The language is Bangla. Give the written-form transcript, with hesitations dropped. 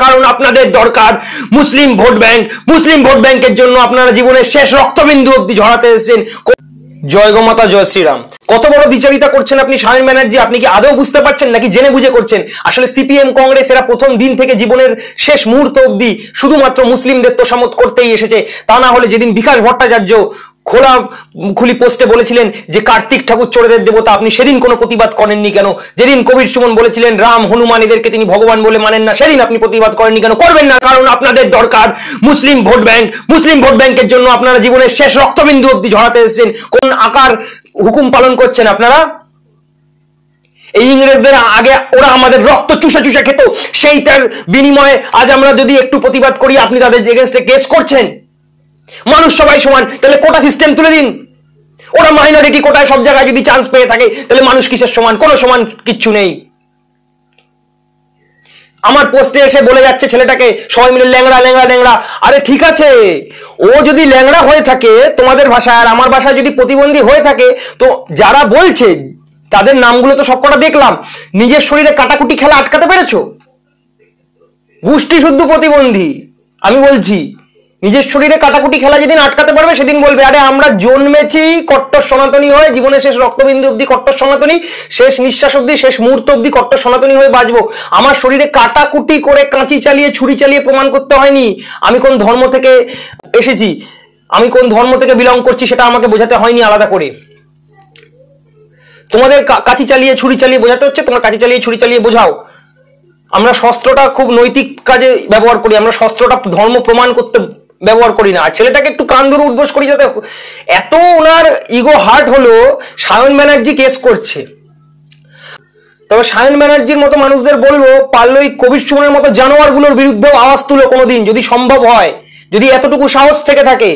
কারণ আপনাদের দরকার মুসলিম ভোট ব্যাংক। মুসলিম ভোট ব্যাংকের জন্য আপনারা জীবনের শেষ রক্তবিন্দু অব্দি ঝরাতে এসেছেন। জয় গো মাতা, জয় শ্রীরাম। কত বড় দ্বিচারিতা করছেন আপনি সায়ন ব্যানার্জি, আপনি কি আদৌ বুঝতে পারছেন নাকি জেনে বুঝে করছেন? আসলে সিপিএম কংগ্রেস এরা প্রথম দিন থেকে জীবনের শেষ মুহূর্ত অব্দি শুধুমাত্র মুসলিমদের তোষামত করতেই এসেছে। তা না হলে যেদিন বিকাশ ভট্টাচার্য খুলি পোস্টে বলেছিলেন যে কার্তিক ঠাকুর চোরেদের দেবতা, আপনি সেদিন কোনো প্রতিবাদ করেননি কেন? যেদিন কবির সুমন বলেছিলেন রাম হনুমান এদেরকে তিনি ভগবান বলে মানেন না, সেদিন আপনি প্রতিবাদ করেননি কেন? করবেন না, কারণ আপনাদের দরকার মুসলিম ভোট ব্যাংক। মুসলিম ভোট ব্যাংকের জন্য আপনারা জীবনের শেষ রক্তবিন্দু অব্দি ঝরাতে এসেছেন। কোন আকার হুকুম পালন করছেন আপনারা? এই ইংরেজদের আগে ওরা আমাদের রক্ত চুষে চুষে খেত, সেইটার বিনিময়ে আজ আমরা যদি একটু প্রতিবাদ করি আপনি তাদের এগেইনস্টে কেস করছেন। মানুষ সবাই সমান, তাহলে কোটা সিস্টেম তুলে দিন। ওরা মাইনরিটি কোটায় সব জায়গায় যদি চান্স পেয়ে থাকে, তাহলে মানুষ কিসের সমান? কোনো সমান কিচ্ছু নেই। আমার পোস্টে এসে বলে যাচ্ছে ছেলেটাকে সবাই মিলে ল্যাংড়া ল্যাংড়া ল্যাংড়া। আরে ঠিক আছে, ও যদি ল্যাংড়া হয়ে থাকে তোমাদের ভাষায় আর আমার ভাষায় যদি প্রতিবন্ধী হয়ে থাকে, তো যারা বলছে তাদের নামগুলো তো সবকটা দেখলাম। নিজের শরীরে কাটাকুটি খেলা আটকাতে পেরেছো? গোষ্ঠী শুদ্ধ প্রতিবন্ধী আমি বলছি, নিজের শরীরে কাটাকুটি খেলা যেদিন আটকাতে পারবে সেদিন বলবে আরে আমরা জন্মেছি কট্টর সনাতনী হয়ে, জীবনের শেষ রক্তবিন্দু অব্দি কট্টর সনাতনী, শেষ নিঃশ্বাস অব্দি শেষ মুহূর্ত অব্দি কট্টর সনাতনী হয়ে বাঁচবো। আমার শরীরে কাটাকুটি করে কাঁচি চালিয়ে ছুরি চালিয়ে প্রমাণ করতে হয়নি আমি কোন ধর্ম থেকে এসেছি, আমি কোন ধর্ম থেকে বিলং করছি, সেটা আমাকে বোঝাতে হয়নি আলাদা করে। তোমাদের কাঁচি চালিয়ে ছুরি চালিয়ে বোঝাতে হচ্ছে, তোমার কাঁচি চালিয়ে ছুরি চালিয়ে বোঝাও। আমরা শস্ত্রটা খুব নৈতিক কাজে ব্যবহার করি, আমরা শস্ত্রটা ধর্ম প্রমাণ করতে ব্যবহার করি না। আর ছেলেটাকে একটু কান ধরে উঠবোস করি, যাতে এত ওনার ইগো হার্ট হলো সায়ন ব্যানার্জি কেস করছে। তবে সায়ন ব্যানার্জির মতো মানুষদের বলবো পারলে ওই কবির সুমনের মতো জানোয়ারগুলোর বিরুদ্ধেও আওয়াজ তুলো কোনোদিন, যদি সম্ভব হয়, যদি এতটুকু সাহস থেকে থাকে।